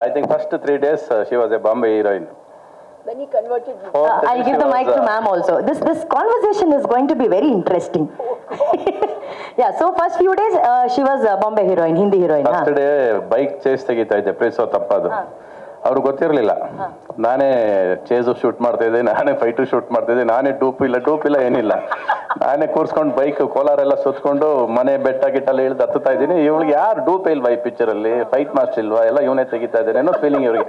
I think first 3 days she was a Bombay heroine. Then he converted you. I'll give the mic to ma'am also. This conversation is going to be very interesting. Yeah, so first few days she was a Bombay heroine, Hindi heroine. First day bike chase ತೆಗಿತಾ ಇದ್ದೆ, ಪ್ರೀಸೋ ತಪ್ಪದು. ಅವ್ರಿಗೆ ಗೊತ್ತಿರಲಿಲ್ಲ, ನಾನೇ chase shoot ಮಾಡ್ತಾ ಇದ್ದೆ, ನಾನೇ fight shoot ಮಾಡ್ತಾ ಇದ್ದೆ, ನಾನೇ ಡೂಪ್ ಇಲ್ಲ ಏನಿಲ್ಲ, ನಾನೇ ಕೂರ್ಸ್ಕೊಂಡು ಬೈಕ್ ಕೋಲಾರೆಲ್ಲ ಸುತ್ಕೊಂಡು ಮನೆ ಬೆಟ್ಟ ಗಿಟ್ಟೆಲ್ಲ ಇಳಿದು ಹತ್ತುತ್ತಾ ಇದ್ದೀನಿ. ಇವಳಿಗೆ ಯಾರು ಡೂಪ್ ಇಲ್ವಾ ಈ ಪಿಕ್ಚರಲ್ಲಿ, ಫೈಟ್ ಮಾಸ್ಟರ್ ಇಲ್ವಾ, ಎಲ್ಲ ಇವನೇ ತೆಗಿತಾ ಇದ್ದಾನೆ ಅನ್ನೋ ಫೀಲಿಂಗ್ ಇವ್ರಿಗೆ.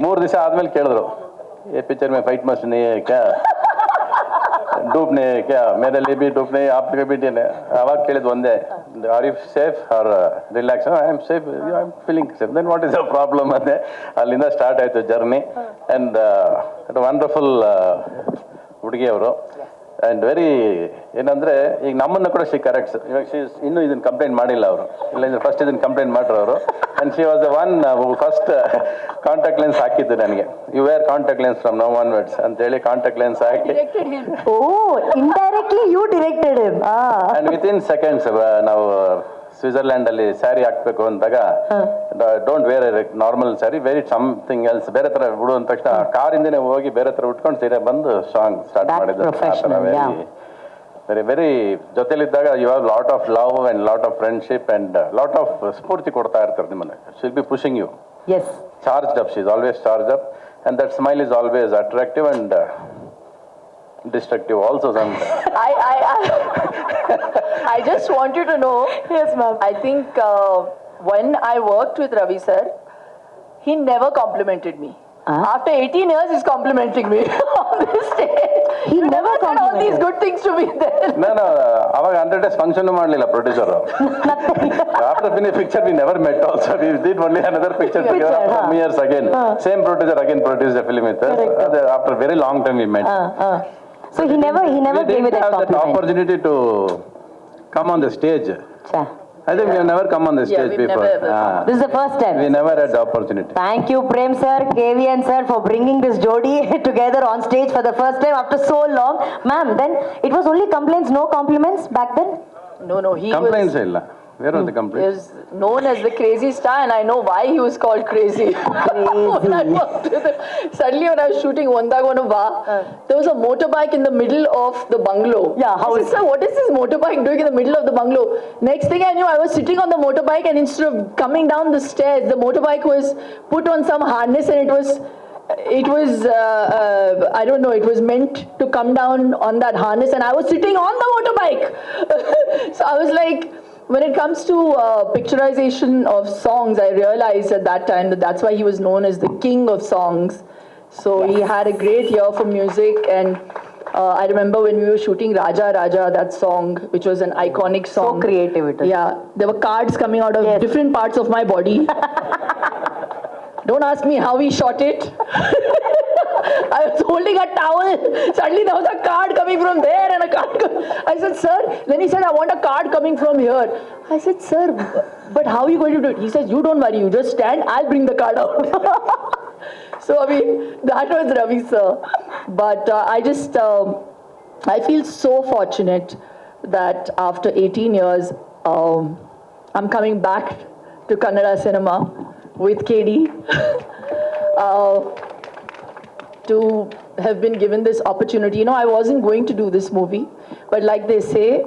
3 ದಿವಸ ಆದ್ಮೇಲೆ ಕೇಳಿದ್ರು, ये पिक्चर में फाइट मास्टर नहीं है क्या, डूब नहीं है क्या, मेरे लिए भी डूब नहीं, आपके भी नहीं है. ಅವಾಗ ಕೇಳಿದ್ ಒಂದೇ, are you safe or relax, I am safe, I am feeling safe, then what is the problem ಅಂದೆ. ಅಲ್ಲಿಂದ ಸ್ಟಾರ್ಟ್ ಆಯಿತು ಜರ್ನಿ. ಆ್ಯಂಡ್ ವಂಡರ್ಫುಲ್ ಹುಡುಗಿ ಅವರು. ಆ್ಯಂಡ್ ವೆರಿ ಏನಂದರೆ, ಈಗ ನಮ್ಮನ್ನು ಕೂಡ ಶಿ ಕರೆಕ್ಟ್ಸ್. ಇವಾಗ ಇನ್ನೂ ಇದನ್ನು ಕಂಪ್ಲೇಂಟ್ ಮಾಡಿಲ್ಲ ಅವರು, ಇಲ್ಲಾಂದ್ರೆ ಫಸ್ಟ್ ಇದನ್ನು ಕಂಪ್ಲೇಂಟ್ ಮಾಡ್ರು ಅವರು. And she was the one first contact lens ಹಾಕಿದ್ದು ನನಗೆ. You wear contact lens from now onwards ಅಂತೇಳಿ ಕಾಂಟ್ಯಾಕ್ಟ್ ಲೆನ್ಸ್ ಹಾಕಿ, indirectly you directed him. And within seconds ನಾವು ಸ್ವಿಟ್ಜರ್ಲ್ಯಾಂಡಲ್ಲಿ ಸ್ಯಾರಿ ಹಾಕ್ಬೇಕು ಅಂದಾಗ, don't wear normal sari, wear it something else, ಬೇರೆ ಥರ ಬಿಡು ಅಂದ ತಕ್ಷಣ ಕಾರಿಂದನೇ ಹೋಗಿ ಬೇರೆ ಥರ ಉಟ್ಕೊಂಡು ಸೀರೆ ಬಂದು ಸಾಂಗ್ ಸ್ಟಾರ್ಟ್ ಮಾಡಿದ್ರು. ವೆರಿ ವೆರಿ ಜೊತೆಲಿದ್ದಾಗ you have lot of love and lot of friendship and lot of ಸ್ಫೂರ್ತಿ ಕೊಡ್ತಾ ಇರ್ತಾರೆ ನಿಮ್ಮನ್ನು. She'll be pushing you. Yes. Charged up, she is always charged up, and that smile is always attractive and destructive also sometimes. I just want you to know. Yes, ma'am. I think when I worked with Ravi sir, he never complimented me. After 18 years, he's complimenting me on this stage. He You never said all these good things to me then. ನಾನು ಅವಾಗ 100 days function ಮಾಡಲಿಲ್ಲ producer. After finish picture we never met also, we did only another picture together after some years again. Same producer again produced a film with us. After very long time we met. So he never gave you that compliment. Opportunity to come on the stage. Cha. I think we have never come on the stage we've before. never ever. This is the first time. We never had the opportunity. Thank you, Prem sir, KVN sir, for bringing this jodi together on stage for the first time after so long. Ma'am, then it was only complaints, no compliments back then? No, he Complaints ಇಲ್ಲ. Where was the complaint? was known as the crazy star, and I know why he was called crazy. When I worked with him, suddenly when I was shooting Ondagonu there was a motorbike in the middle of the bungalow. Yeah, how I said, sir, what is this motorbike doing in the middle of the bungalow? Next thing I knew, I was sitting on the motorbike, and instead of coming down the stairs, the motorbike was put on some harness, and it was I don't know, it was meant to come down on that harness, and I was sitting on the motorbike. So I was like, when it comes to picturization of songs, I realized at that time that that's why he was known as the king of songs. So he had a great ear for music, and I remember when we were shooting Raja Raja, that song, which was an iconic song. So creative it is. Yeah, there were cards coming out of different parts of my body. Don't ask me how he shot it. I was holding a towel. Suddenly there was a card coming from there and a card. I said, sir. Then he said, I want a card coming from here. I said, sir, but how are you going to do it? He says, you don't worry. You just stand. I'll bring the card out. So, I mean, that was Ravi, sir. But I feel so fortunate that after 18 years, I'm coming back to Kannada cinema with KD. To have been given this opportunity. You know, I wasn't going to do this movie, but like they say,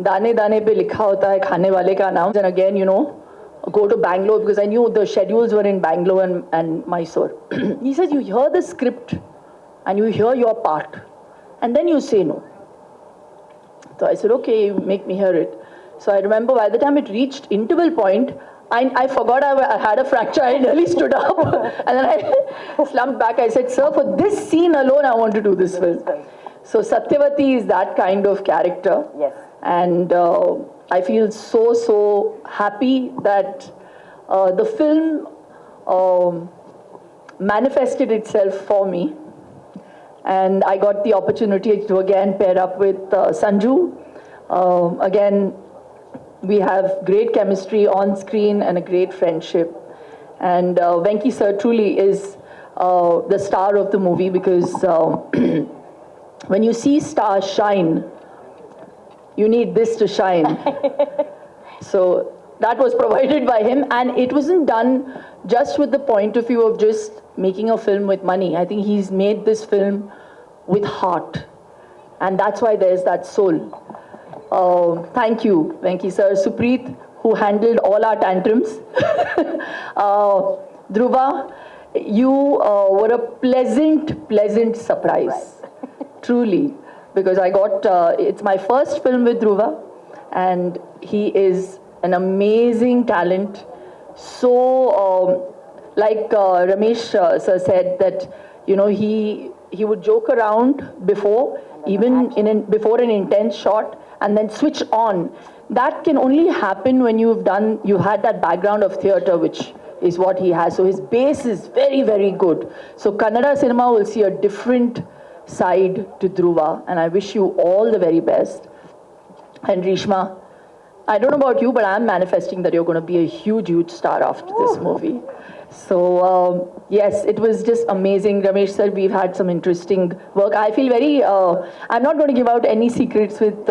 dane dane pe likha hota hai khane wale ka naam. And again, you know, go to Bangalore, because I knew the schedules were in Bangalore and Mysore. He said, you hear the script and you hear your part, and then you say no. So I said, okay, make me hear it. So I remember by the time it reached interval point, I forgot I had a fracture. I nearly stood up. And then I slumped back. I said, sir, for this scene alone, I want to do this film. So Satyavati is that kind of character. Yes. And I feel so happy that the film manifested itself for me. And I got the opportunity to again pair up with Sanju. Again, we have great chemistry on screen and a great friendship. And Venki sir truly is the star of the movie, because when you see stars shine, you need this to shine. So that was provided by him, and it wasn't done just with the point of view of just making a film with money. I think he's made this film with heart, and that's why there's that soul. Thank you, sir. Supreet, who handled all our tantrums. Dhruva, you were a pleasant surprise, truly, because I got, it's my first film with Dhruva, and he is an amazing talent. So, like Ramesh sir said that, you know, he would joke around before, even before an intense shot, and then switch on. That can only happen when you had that background of theatre, which is what he has. So his base is very, very good. So Kannada cinema will see a different side to Dhruva, and I wish you all the very best. And Rishma, I don't know about you, but I'm manifesting that you're going to be a huge star after this movie. So yes, it was just amazing. Ramesh sir, we've had some interesting work. I feel very, I'm not going to give out any secrets with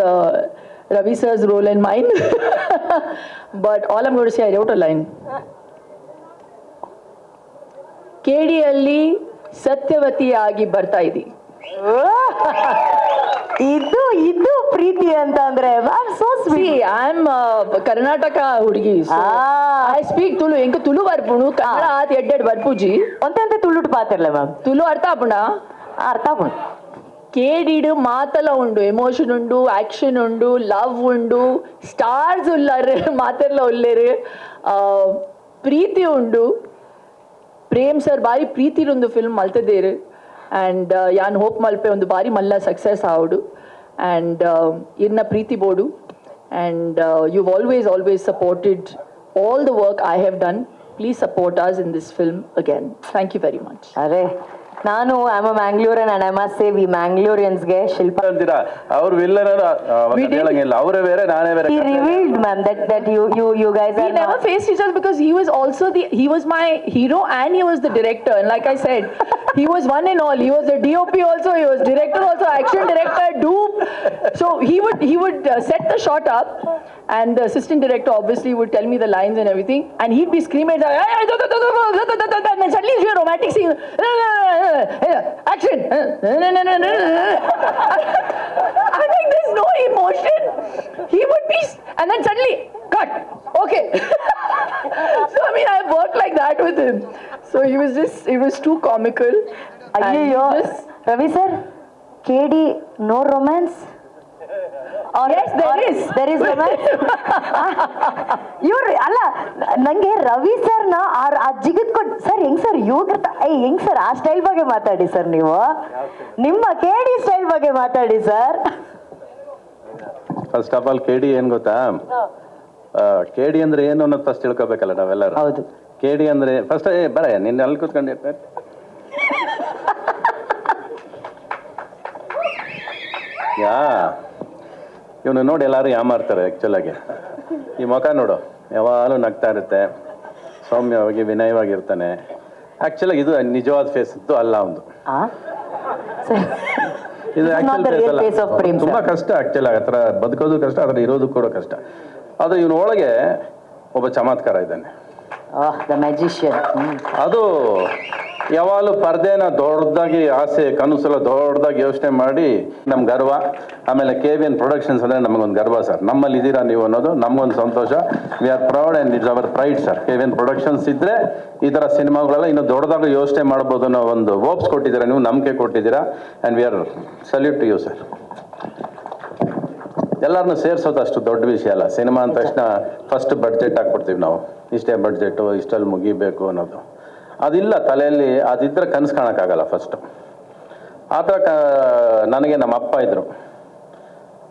Ravi sir's role and mine. But all I'm going to say, I wrote a line. ಕೇಡಿಯಲ್ಲಿ ಸತ್ಯವತಿಯಾಗಿ ಬರ್ತಾ ಇದ್ದಿ. ಇದು ಪ್ರೀತಿ ಅಂತ ಅಂದ್ರೆ so sweet. I am Karnataka ಹುಡುಗಿ. I speak Tulu. ಎಂಕ ತುಳು ಬರ್ಪುಣು, ಕನ್ನಡ ಆತ್ ಎಡ್ಡೆಡ್ ಬರ್ಪುಜಿ. ಒಂತೆ ತುಳುಟು ಪಾತಿರ್ಲ ಮ್ಯಾಮ್. ತುಳು ಅರ್ಥ ಆಪುಣ? ಅರ್ಥ ಆಪುಣ. ಕೇಡಿಡು ಮಾತಲ್ಲ ಉಂಡು, ಎಮೋಷನ್ ಉಂಡು, ಆಕ್ಷನ್ ಉಂಡು, ಲವ್ ಉಂಡು, ಸ್ಟಾರ್ಸ್ ಉಳ್ಳಾರು ಮಾತೆಲ್ಲ ಉಳ್ಳೇರು, ಪ್ರೀತಿ ಉಂಡು. ಪ್ರೇಮ್ ಸರ್ ಬಾರಿ ಪ್ರೀತಿಲೊಂದು ಫಿಲ್ಮ್ ಮಲ್ತದೇರು, ಆ್ಯಂಡ್ ಯಾನ್ ಹೋಪ್ ಮಲ್ಪೆ ಒಂದು ಬಾರಿ ಮಲ್ಲ ಸಕ್ಸಸ್ ಆವಡು, ಆ್ಯಂಡ್ ಇರ್ನ ಪ್ರೀತಿ ಬೋಡು, and you've always supported all the work I have done. Please support us in this film again. Thank you very much. ಅರೆ ನಾನು am a Mangalorean and I must say we ಮ್ಯಾಂಗ್ಳೂರಿಯನ್ಸ್ಗೆ ಶಿಲ್ಪ ಅಂತೀರಾ ಅವ್ರು villain ಹೇಳಂಗಿಲ್ಲ, ಅವರೇ ಬೇರೆ ನಾನೇ ಬೇರೆ. He revealed, ma'am, that you guys We are never faced each other because he was my hero and he was the director, and like I said, he was one and all. He was the DOP also, he was director also, action director, dupe. So he would set the shot up, and the assistant director obviously would tell me the lines and everything, and he'd be screaming, and then suddenly you hear romantic scene, action. I'm like, there's no emotion. He would be, and then suddenly cut. Okay. So I mean, I worked like that with him. So it was too comical. ಅಯ್ಯೋ Ravi sir, ಕೇಡಿ no romance? Yes, there is romance. ಇವ್ರು ಅಲ್ಲ, ನಂಗೆ ರವಿ ಸರ್ನ ಆ ಜಿಗಿದ್ಕೊಂಡು sir ಹೆಂಗ್ sir ಹೆಂಗ್ sir ಆ ಸ್ಟೈಲ್ ಬಗ್ಗೆ ಮಾತಾಡಿ ಸರ್, ನೀವು ನಿಮ್ಮ ಕೇಡಿ ಸ್ಟೈಲ್ ಬಗ್ಗೆ ಮಾತಾಡಿ ಸರ್. ಫಸ್ಟ್ ಆಫ್ ಆಲ್ ಕೇಡಿ ಏನ್ ಗೊತ್ತಾ, ಕೇಡಿ ಅಂದ್ರೆ ಏನು ಅನ್ನೋದು ಫಸ್ಟ್ ತಿಳ್ಕೊಬೇಕಲ್ಲ ನಾವೆಲ್ಲರೂ. ಹೌದು. ಕೇಡಿ ಅಂದ್ರೆ ಫಸ್ಟ್ ಬರ ನಿನ್ನ ಅಲ್ಲಿ ಕೂತ್ಕೊಂಡಿರ್ತಾರೆ. ಇವನು ನೋಡಿ ಎಲ್ಲರೂ ಯಾಮಾರ್ತಾರೆ ಆ್ಯಕ್ಚುಲಾಗಿ. ಈ ಮುಖ ನೋಡು, ಯಾವಾಗಲೂ ನಗ್ತಾ ಇರುತ್ತೆ, ಸೌಮ್ಯವಾಗಿ ವಿನಯವಾಗಿರ್ತಾನೆ. ಆ್ಯಕ್ಚುಲಾಗಿ ಇದು ನಿಜವಾದ ಫೇಸ್ ಇತ್ತು ಅಲ್ಲ ಒಂದು. ಇದು ಆ್ಯಕ್ಚುಲ್ ಫೇಸ್ ಅಲ್ಲ. ತುಂಬ ಕಷ್ಟ ಆ್ಯಕ್ಚುಲಾಗಿ, ಆ ಥರ ಬದುಕೋದು ಕಷ್ಟ, ಅದರ ಇರೋದು ಕೂಡ ಕಷ್ಟ. ಅದು ಇವನ ಒಳಗೆ ಒಬ್ಬ ಚಮತ್ಕಾರ ಇದ್ದಾನೆ, ದ ಮ್ಯಾಜಿಷಿಯನ್. ಅದು ಯಾವಾಗಲೂ ಪರ್ದೆನ ದೊಡ್ಡದಾಗಿ ಆಸೆ ಕನಸೆಲ್ಲ ದೊಡ್ಡದಾಗಿ ಯೋಚನೆ ಮಾಡಿ ನಮ್ಮ ಗರ್ವ. ಆಮೇಲೆ KVN ಪ್ರೊಡಕ್ಷನ್ಸ್ ಅಂದರೆ ನಮಗೊಂದು ಗರ್ವ ಸರ್, ನಮ್ಮಲ್ಲಿ ಇದ್ದೀರಾ ನೀವು ಅನ್ನೋದು ನಮಗೊಂದು ಸಂತೋಷ. We are proud and it's our pride sir. KVN productions ಇದ್ದರೆ ಈ ಥರ ಸಿನಿಮಾಗಳೆಲ್ಲ ಇನ್ನೂ ದೊಡ್ಡದಾಗಿ ಯೋಚನೆ ಮಾಡ್ಬೋದು ಅನ್ನೋ ಒಂದು ಹೋಪ್ಸ್ ಕೊಟ್ಟಿದ್ದೀರಾ, ನೀವು ನಂಬಿಕೆ ಕೊಟ್ಟಿದ್ದೀರಾ, and we are salute to you sir. ಎಲ್ಲರನ್ನೂ ಸೇರಿಸೋದು ಅಷ್ಟು ದೊಡ್ಡ ವಿಷಯ ಅಲ್ಲ. ಸಿನಿಮಾ ಅಂದ ತಕ್ಷಣ ಫಸ್ಟ್ ಬಡ್ಜೆಟ್ ಹಾಕ್ಬಿಡ್ತೀವಿ ನಾವು, ಇಷ್ಟೇ ಬಡ್ಜೆಟು, ಇಷ್ಟಲ್ಲಿ ಮುಗಿಬೇಕು ಅನ್ನೋದು ಅದಿಲ್ಲ ತಲೆಯಲ್ಲಿ. ಅದಿದ್ದರೆ ಕನಸು ಕಾಣೋಕ್ಕಾಗಲ್ಲ ಫಸ್ಟು. ಆ ಥರ ನನಗೆ ನಮ್ಮ ಅಪ್ಪ ಇದ್ದರು,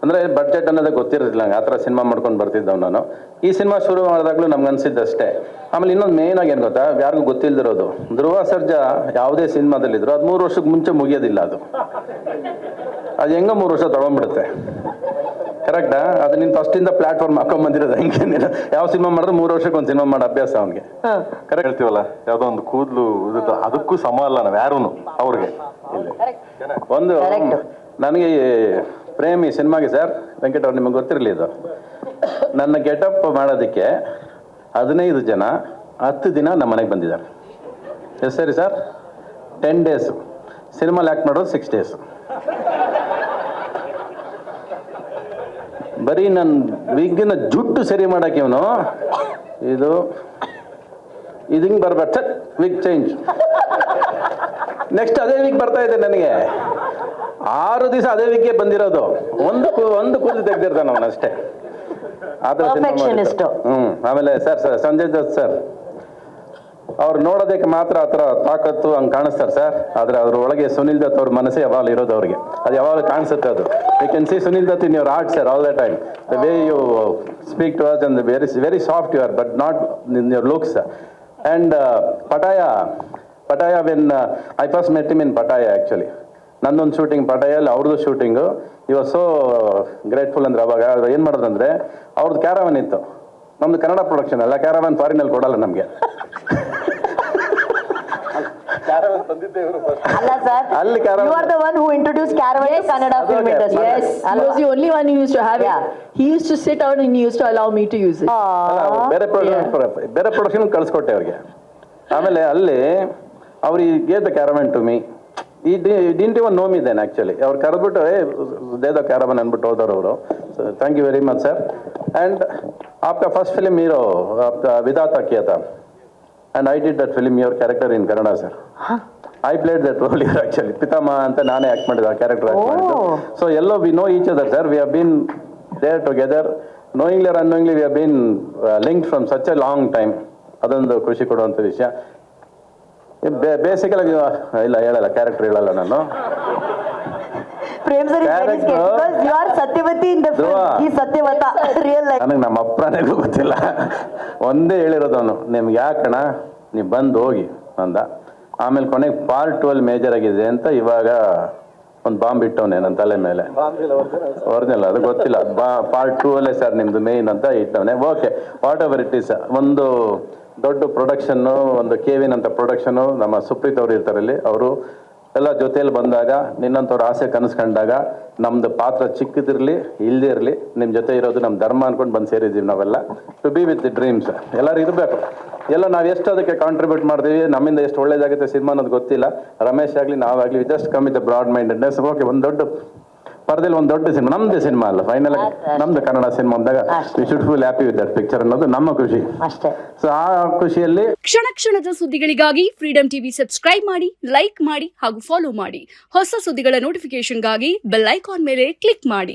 ಅಂದರೆ ಬಡ್ಜೆಟ್ ಅನ್ನೋದೇ ಗೊತ್ತಿರೋದಿಲ್ಲ ನಂಗೆ. ಆ ಥರ ಸಿನಿಮಾ ಮಾಡ್ಕೊಂಡು ಬರ್ತಿದ್ದವು ನಾನು. ಈ ಸಿನಿಮಾ ಶುರು ಮಾಡಿದಾಗಲೂ ನಮ್ಗೆ ಅನಿಸಿದ್ದಷ್ಟೇ. ಆಮೇಲೆ ಇನ್ನೊಂದು ಮೇಯ್ನಾಗಿ ಏನು ಗೊತ್ತಾ, ಯಾರಿಗೂ ಗೊತ್ತಿಲ್ಲದಿರೋದು, ಧ್ರುವ ಸರ್ಜಾ ಯಾವುದೇ ಸಿನಿಮಾದಲ್ಲಿದ್ದರು ಅದು 3 ವರ್ಷಕ್ಕೆ ಮುಂಚೆ ಮುಗಿಯೋದಿಲ್ಲ. ಅದು ಹೆಂಗೋ 3 ವರ್ಷ ತೊಗೊಂಡ್ಬಿಡುತ್ತೆ. ಕರೆಕ್ಟಾ? ಅದು ನೀನು ಫಸ್ಟಿಂದ ಪ್ಲಾಟ್ಫಾರ್ಮ್ ಹಾಕೊಂಡ್ಬಂದಿರೋದು. ಹಂಗೇನಿಲ್ಲ, ಯಾವ ಸಿನಿಮಾ ಮಾಡಿದ್ರೆ 3 ವರ್ಷಕ್ಕೆ ಒಂದು ಸಿನಿಮಾ ಮಾಡೋ ಅಭ್ಯಾಸ ಅವನಿಗೆ. ಕರೆಕ್ಟ್ ಹೇಳ್ತೀವಲ್ಲ, ಯಾವುದೋ ಒಂದು ಕೂದಲು ಅದಕ್ಕೂ ಸಮ ಅಲ್ಲ ನಾವು ಯಾರೂ ಅವ್ರಿಗೆ. ಒಂದು ನನಗೆ ಪ್ರೇಮಿ ಸಿನಿಮಾಗೆ ಸರ್ ವೆಂಕಟ್ ಅವ್ರು ನಿಮಗೆ ಗೊತ್ತಿರಲಿ ಇದು ನನ್ನ ಗೆಟಪ್ ಮಾಡೋದಕ್ಕೆ 15 ಜನ 10 ದಿನ ನಮ್ಮ ಮನೆಗೆ ಬಂದಿದ್ದಾರೆ. ಎಸ್ ಸರಿ ಸರ್, 10 ಡೇಸ್ ಸಿನಿಮಾಲಿ ಆ್ಯಕ್ಟ್ ಮಾಡೋದು 6 ಡೇಸ್. ಬರೀ ನನ್ನ ವಿಗ್ಗಿನ ಜುಟ್ಟು ಸರಿ ಮಾಡೋಕೆ ಇವನು ಇದು ಹಿಂಗೆ ಬರ್ಬಾರ್ದು ಸರ್, ವಿಗ್ ಚೇಂಜ್. ನೆಕ್ಸ್ಟ್ ಅದೇ ವೀಕ್ ಬರ್ತಾ ಇದೆ ನನಗೆ. 6 ದಿವಸ ಅದೇ ವೀಕ್ಗೆ ಬಂದಿರೋದು. ಒಂದು ಕೂದಲು ತೆಗ್ದಿರ್ತಾನೆ ಅವನು ಅಷ್ಟೇ. ಆ ಥರ Perfectionist. ಆಮೇಲೆ ಸರ್ ಸಂಜಯ್ ದತ್ ಸರ್ ಅವ್ರು ನೋಡೋದಕ್ಕೆ ಮಾತ್ರ ಆ ಥರ ತಾಕತ್ತು ಹಂಗೆ ಕಾಣಿಸ್ತಾರೆ ಸರ್. ಆದರೆ ಅದ್ರ ಒಳಗೆ ಸುನಿಲ್ ದತ್ ಅವ್ರ ಮನಸ್ಸೇ ಯಾವಾಗ ಇರೋದು ಅವ್ರಿಗೆ. ಅದು ಯಾವಾಗ ಕಾಣಿಸುತ್ತೆ ಅದು. You can see Sunil Dutt in your art sir all the time. The way you speak to us and very soft you are, but not in your looks. And Pattaya when I first met him in Pattaya actually. ನಂದೊಂದು shooting ಪಟಾಯಲ್ಲಿ, ಅವ್ರದ್ದು shooting. You are so grateful ಅಂದ್ರೆ ಅವಾಗ ಏನು ಮಾಡೋದಂದ್ರೆ ಅವ್ರದ್ದು caravan ಇತ್ತು, ನಮ್ದು ಕನ್ನಡ ಪ್ರೊಡಕ್ಷನ್ ಅಲ್ಲ, ಕ್ಯಾರವನ್ ಫಾರಿನಲ್ಲಿ ಕೊಡಲ್ಲ ನಮಗೆ. ಅಲ್ಲ ಸರ್, ಅಲ್ಲಿ you are the one who introduced caravan to Kannada film industry. Yes, he was the only one who used to have Yeah. it. He used to sit out and he used to allow me to use it. ಬೇರೆ production ಕಳಿಸ್ಕೊಟ್ಟೆ ಅವ್ರಿಗೆ. ಆಮೇಲೆ ಅಲ್ಲಿ ಅವ್ರಿಗೆ the caravan to me. He didn't even know me then actually. ಅವ್ರು ಕರೆದ್ಬಿಟ್ಟು ದೇದ caravan ಅಂದ್ಬಿಟ್ಟು ಹೋದವ್ರು ಅವರು. Thank you very much sir. And after first film hero ವಿಧಾತ ಕಿಯತ and I did that film, your character in Kannada, sir. I played that role here actually. Pitama anta naane act ಮಾಡಿದ ಆ character act ಮಾಡಿದ್ದು. So yellow we know each other, sir. We have been there together. Knowingly or unknowingly we have been linked from such a long time. ಅದೊಂದು ಖುಷಿ ಕೊಡುವಂಥ ವಿಷಯ. ಬೇಸಿಕಲ್ ಆಗಿ ಇಲ್ಲ ಹೇಳಲ್ಲ, ಕ್ಯಾರೆಕ್ಟರ್ ಹೇಳಲ್ಲ ನಾನು. Prem sir is very scared because you are Satyavati in the film. He is Satyavata real life. ನನಗೆ ನಮ್ಮ ಅಪ್ಪನಿಗೂ ಗೊತ್ತಿಲ್ಲ, ಒಂದೇ ಹೇಳಿರೋದವನು, ನಿಮ್ಗೆ ಯಾಕಣ ನೀವು ಬಂದು ಹೋಗಿ ಅಂದ. ಆಮೇಲೆ ಕೊನೆಗೆ ಪಾರ್ಟ್ 12 ಮೇಜರ್ ಆಗಿದೆ ಅಂತ ಇವಾಗ ಒಂದು ಬಾಂಬ್ ಇಟ್ಟವನೇ ನನ್ನ ತಲೆ ಮೇಲೆ. ಒರಿಜಿನಲ್ ಅದು ಗೊತ್ತಿಲ್ಲ. ಪಾರ್ಟ್ 2 ಅಲ್ಲೇ ಸರ್ ನಿಮ್ದು ಮೇಯ್ನ್ ಅಂತ ಇಟ್ಟವನೇ. Okay, whatever it is. ಒಂದು ದೊಡ್ಡ ಪ್ರೊಡಕ್ಷನ್ನು, ಒಂದು ಕೆವಿನ್ ಅಂತ ಪ್ರೊಡಕ್ಷನ್ನು, ನಮ್ಮ ಸುಪ್ರೀತ್ ಅವರು ಇರ್ತಾರೆ ಇಲ್ಲಿ, ಅವರು ಎಲ್ಲ ಜೊತೆಯಲ್ಲಿ ಬಂದಾಗ, ನಿನ್ನಂಥವ್ರ ಆಸೆ ಕನಸ್ಕೊಂಡಾಗ, ನಮ್ದು ಪಾತ್ರ ಚಿಕ್ಕದಿರಲಿ ಇಲ್ಲದೇ ಇರಲಿ, ನಿಮ್ಮ ಜೊತೆ ಇರೋದು ನಮ್ಮ ಧರ್ಮ ಅನ್ಕೊಂಡು ಬಂದು ಸೇರಿದ್ದೀವಿ ನಾವೆಲ್ಲ. To be with the dreams ಎಲ್ಲರೂ ಇರಬೇಕು. ಎಲ್ಲ ನಾವು ಎಷ್ಟು ಅದಕ್ಕೆ ಕಾಂಟ್ರಿಬ್ಯೂಟ್ ಮಾಡ್ತೀವಿ, ನಮ್ಮಿಂದ ಎಷ್ಟು ಒಳ್ಳೇದಾಗುತ್ತೆ ಸಿನಿಮಾ ಅನ್ನೋದು ಗೊತ್ತಿಲ್ಲ. ರಮೇಶ್ ಆಗಲಿ ನಾವಾಗಲಿ just come with broad mindedness. Okay, ಒಂದು ದೊಡ್ಡ ಪರದಲ್ಲಿ ಒಂದು ದೊಡ್ಡ ಸಿನಿಮಾ, ನಮ್ಮದೇ ಸಿನಿಮಾ ಅಲ್ಲ, ಫೈನಲ್ ನಮ್ದು ಕನ್ನಡ ಸಿನಿಮಾ ಅಂದಾಗ we should feel happy with that picture ಅನ್ನೋದು ನಮ್ಮ ಖುಷಿ ಅಷ್ಟೇ. ಸೊ ಆ ಖುಷಿಯಲ್ಲಿ ಕ್ಷಣ ಕ್ಷಣದ ಸುದ್ದಿಗಳಿಗಾಗಿ ಫ್ರೀಡಂ ಟಿವಿ ಸಬ್ಸ್ಕ್ರೈಬ್ ಮಾಡಿ, ಲೈಕ್ ಮಾಡಿ ಹಾಗೂ ಫಾಲೋ ಮಾಡಿ. ಹೊಸ ಸುದ್ದಿಗಳ ನೋಟಿಫಿಕೇಶನ್ಗಾಗಿ ಬೆಲ್ ಐಕಾನ್ ಮೇಲೆ ಕ್ಲಿಕ್ ಮಾಡಿ.